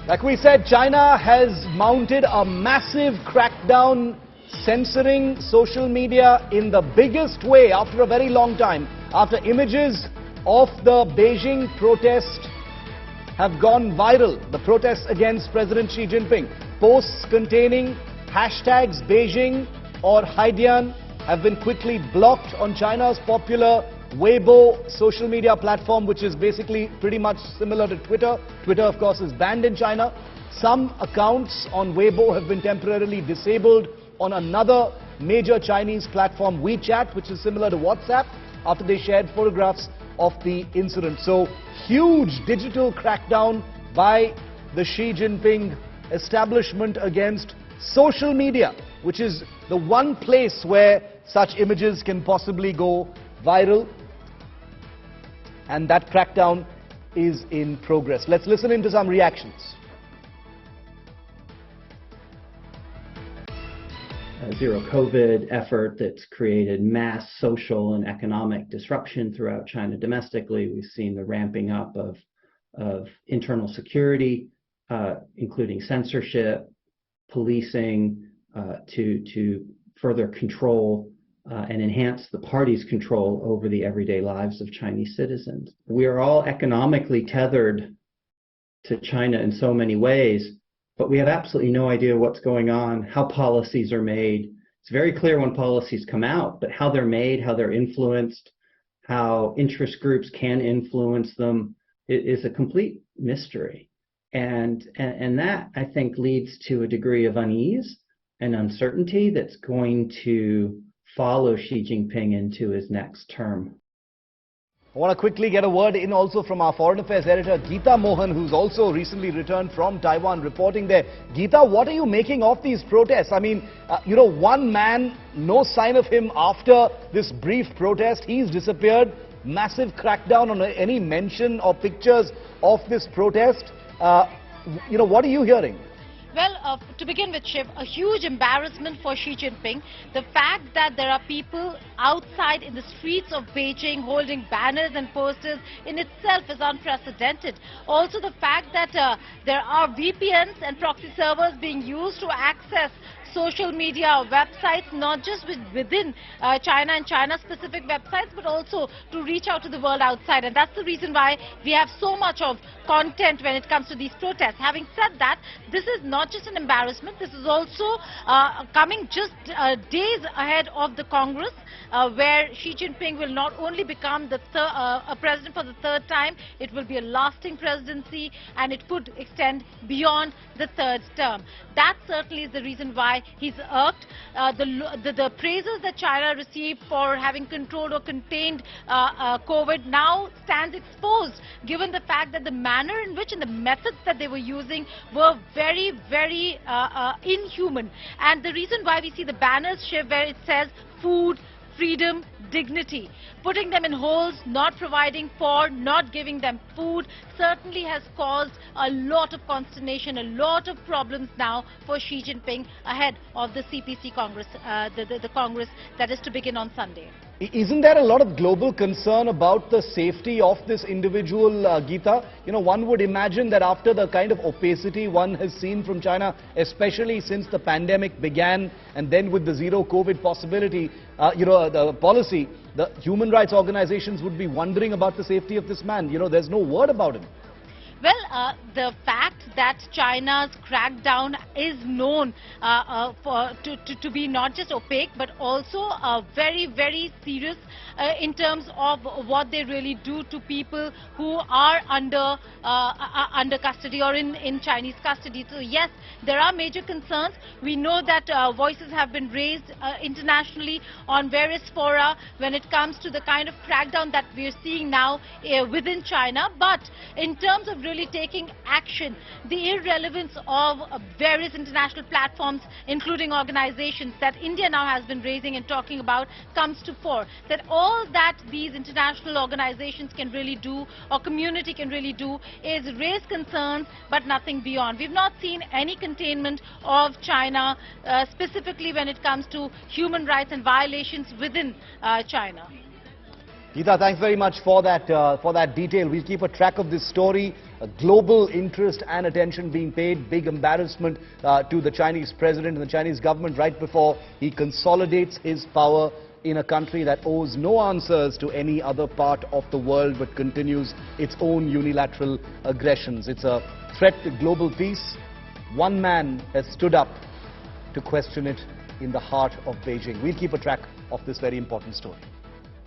Like we said, China has mounted a massive crackdown censoring social media in the biggest way after a very long time. After images of the Beijing protest have gone viral, the protests against President Xi Jinping. Posts containing hashtags Beijing or Haidian have been quickly blocked on China's popular Weibo social media platform, which is basically pretty much similar to Twitter. Twitter, of course, is banned in China. Some accounts on Weibo have been temporarily disabled on another major Chinese platform, WeChat, which is similar to WhatsApp, after they shared photographs of the incident. So, huge digital crackdown by the Xi Jinping establishment against social media, which is the one place where such images can possibly go viral. And that crackdown is in progress. Let's listen into some reactions. A zero COVID effort that's created mass social and economic disruption throughout China domestically. We've seen the ramping up of internal security, including censorship, policing, to further control and enhance the party's control over the everyday lives of Chinese citizens. We are all economically tethered to China in so many ways, but we have absolutely no idea what's going on, how policies are made. It's very clear when policies come out, but how they're made, how they're influenced, how interest groups can influence them, it is a complete mystery. And that, I think, leads to a degree of unease and uncertainty that's going to follow Xi Jinping into his next term. I want to quickly get a word in also from our Foreign Affairs editor, Geeta Mohan, who's also recently returned from Taiwan, reporting there. Geeta, what are you making of these protests? I mean, one man, no sign of him after this brief protest. He's disappeared. Massive crackdown on any mention or pictures of this protest. What are you hearing? Well, to begin with, Shiv, a huge embarrassment for Xi Jinping. The fact that there are people outside in the streets of Beijing holding banners and posters in itself is unprecedented. Also, the fact that there are VPNs and proxy servers being used to access social media websites, not just within China and China-specific websites, but also to reach out to the world outside. And that's the reason why we have so much of content when it comes to these protests. Having said that, this is not just an embarrassment. This is also coming just days ahead of the Congress, where Xi Jinping will not only become the president for the third time, it will be a lasting presidency, and it could extend beyond the third term. That certainly is the reason why he's irked. The praises that China received for having controlled or contained COVID now stands exposed, given the fact that the manner in which and the methods that they were using were very, very inhuman. And the reason why we see the banners, Shiv, where it says food, freedom, dignity, putting them in holes, not providing for, not giving them food, certainly has caused a lot of consternation, a lot of problems now for Xi Jinping ahead of the CPC Congress, the Congress that is to begin on Sunday. Isn't there a lot of global concern about the safety of this individual, Geeta? One would imagine that after the kind of opacity one has seen from China, especially since the pandemic began, and then with the zero COVID possibility, the policy, the human rights organizations would be wondering about the safety of this man. There's no word about him. Well, the fact that China's crackdown is known to be not just opaque, but also very, very serious in terms of what they really do to people who are under custody or in Chinese custody. So yes, there are major concerns. We know that voices have been raised internationally on various fora when it comes to the kind of crackdown that we are seeing now within China. But in terms of really taking action, the irrelevance of various international platforms, including organizations that India now has been raising and talking about, comes to fore. That all that these international organizations can really do, or community can really do, is raise concerns, but nothing beyond. We've not seen any containment of China, specifically when it comes to human rights and violations within China. Geeta, thanks very much for that detail. We'll keep a track of this story. A global interest and attention being paid. Big embarrassment to the Chinese president and the Chinese government right before he consolidates his power in a country that owes no answers to any other part of the world but continues its own unilateral aggressions. It's a threat to global peace. One man has stood up to question it in the heart of Beijing. We'll keep a track of this very important story.